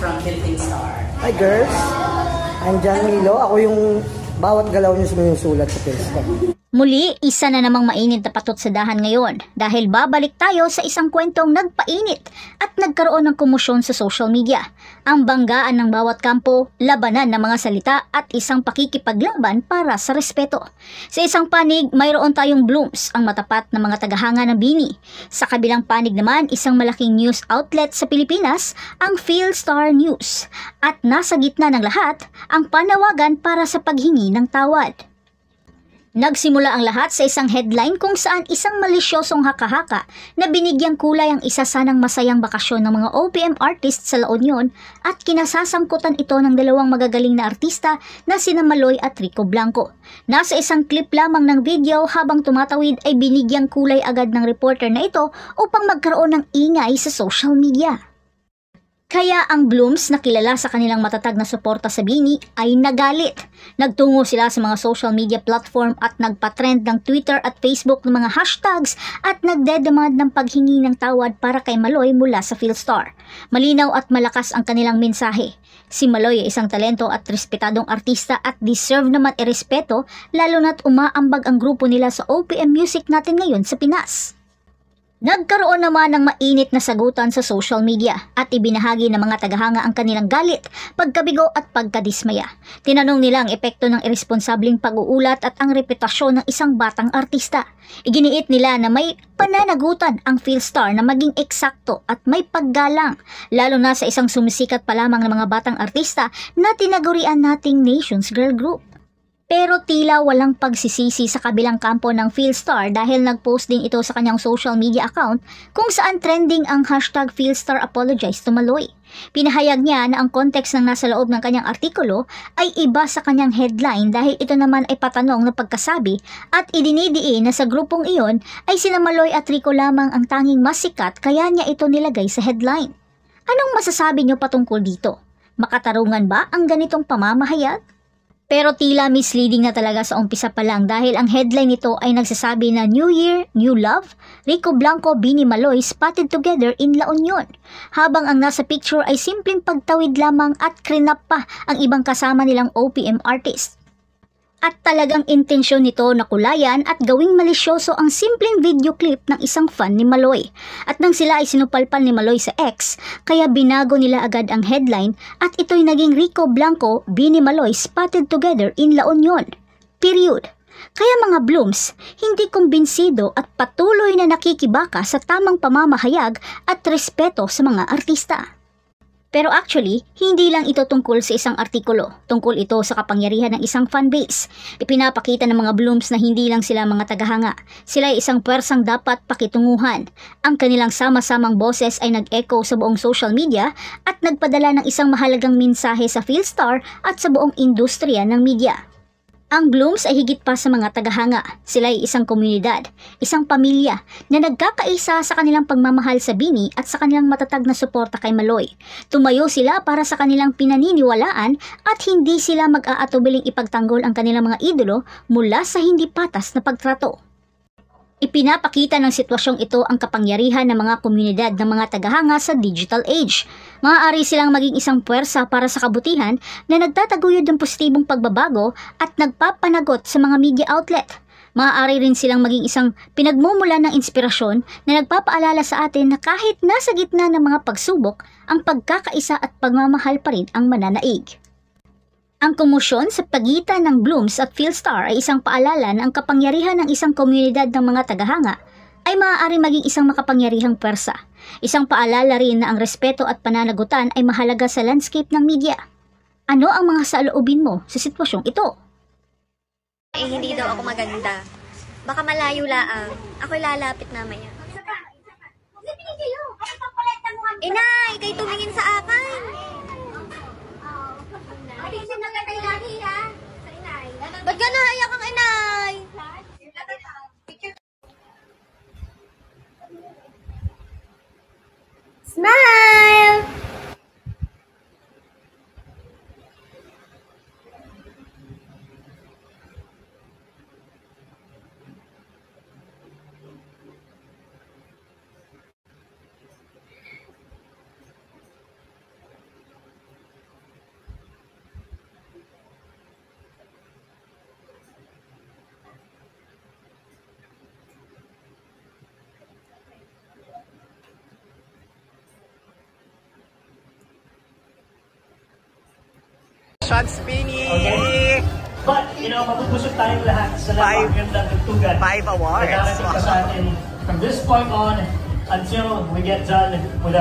from Philippine Star. Hi girls, I'm John Milo. Ako yung bawat galaw niyo sinusulat sa Philstar. Muli, isa na namang mainit na patot sa dahan ngayon dahil babalik tayo sa isang kwentong nagpainit at nagkaroon ng komosyon sa social media. Ang banggaan ng bawat kampo, labanan ng mga salita at isang pakikipaglaban para sa respeto. Sa isang panig, mayroon tayong Blooms, ang matapat na mga tagahanga ng BINI. Sa kabilang panig naman, isang malaking news outlet sa Pilipinas, ang Philstar News. At nasa gitna ng lahat, ang panawagan para sa paghingi ng tawad. Nagsimula ang lahat sa isang headline kung saan isang malisyosong haka-haka na binigyang kulay ang isa sanang masayang bakasyon ng mga OPM artists sa La Union at kinasasangkutan ito ng dalawang magagaling na artista na sina Maloy at Rico Blanco. Nasa isang clip lamang ng video habang tumatawid ay binigyang kulay agad ng reporter na ito upang magkaroon ng ingay sa social media. Kaya ang Blooms na kilala sa kanilang matatag na suporta sa BINI ay nagalit. Nagtungo sila sa mga social media platform at nagpatrend ng Twitter at Facebook ng mga hashtags at nagdedemand ng paghingi ng tawad para kay Maloy mula sa Philstar. Malinaw at malakas ang kanilang mensahe. Si Maloy ay isang talento at respetadong artista at deserve naman irespeto lalo na't umaambag ang grupo nila sa OPM music natin ngayon sa Pinas. Nagkaroon naman ng mainit na sagutan sa social media at ibinahagi ng mga tagahanga ang kanilang galit, pagkabigo at pagkadismaya. Tinanong nila ang epekto ng irresponsableng pag-uulat at ang reputasyon ng isang batang artista. Iginiit nila na may pananagutan ang Philstar na maging eksakto at may paggalang, lalo na sa isang sumisikat pa lamang ng mga batang artista na tinagurian nating Nations Girl Group. Pero tila walang pagsisisi sa kabilang kampo ng Philstar dahil nag-post din ito sa kanyang social media account kung saan trending ang hashtag Philstar apologize to Maloy. Pinahayag niya na ang context ng nasa loob ng kanyang artikulo ay iba sa kanyang headline dahil ito naman ay patanong na pagkasabi at idinidiin na sa grupong iyon ay sina Maloy at Rico lamang ang tanging mas sikat kaya niya ito nilagay sa headline. Anong masasabi niyo patungkol dito? Makatarungan ba ang ganitong pamamahayag? Pero tila misleading na talaga sa umpisa pa lang dahil ang headline nito ay nagsasabi na New Year, New Love, Rico Blanco, BINI Maloy spotted together in La Union. Habang ang nasa picture ay simpleng pagtawid lamang at krinap pa ang ibang kasama nilang OPM artist. At talagang intensyon nito na kulayan at gawing malisyoso ang simpleng video clip ng isang fan ni Maloy. At nang sila ay sinupalpal ni Maloy sa X, kaya binago nila agad ang headline at ito'y naging Rico Blanco, BINI Maloy spotted together in La Union. Period. Kaya mga Blooms, hindi kumbinsido at patuloy na nakikibaka sa tamang pamamahayag at respeto sa mga artista. Pero actually, hindi lang ito tungkol sa isang artikulo. Tungkol ito sa kapangyarihan ng isang fanbase. Ipinapakita ng mga Blooms na hindi lang sila mga tagahanga. Sila ay isang puwersang dapat pakitunguhan. Ang kanilang sama-samang boses ay nag-echo sa buong social media at nagpadala ng isang mahalagang mensahe sa Philstar at sa buong industriya ng media. Ang Blooms ay higit pa sa mga tagahanga. Sila ay isang komunidad, isang pamilya na nagkakaisa sa kanilang pagmamahal sa BINI at sa kanilang matatag na suporta kay Maloy. Tumayo sila para sa kanilang pinaniniwalaan at hindi sila mag-aatubiling ipagtanggol ang kanilang mga idolo mula sa hindi patas na pagtrato. Ipinapakita ng sitwasyong ito ang kapangyarihan ng mga komunidad ng mga tagahanga sa digital age. Maaari silang maging isang puwersa para sa kabutihan na nagtataguyod ng positibong pagbabago at nagpapanagot sa mga media outlet. Maaari rin silang maging isang pinagmumulan ng inspirasyon na nagpapaalala sa atin na kahit nasa gitna ng mga pagsubok, ang pagkakaisa at pagmamahal pa rin ang mananaig. Ang komosyon sa pagitan ng Blooms at Philstar ay isang paalala na ang kapangyarihan ng isang komunidad ng mga tagahanga ay maaari maging isang makapangyarihang pwersa. Isang paalala rin na ang respeto at pananagutan ay mahalaga sa landscape ng media. Ano ang mga saloobin mo sa sitwasyong ito? Hindi daw ako maganda. Baka malayo laang. Ako'y lalapit mamaya. Inay, kayo tumingin sa akin. Ba't ka naiyak ang inay? Smile! Congratulations, Pini! Okay. But, mabubusog tayong lahat sa napakagandang tugtugan. 5 awards. Na darating pa sa atin from this point on until we get done with our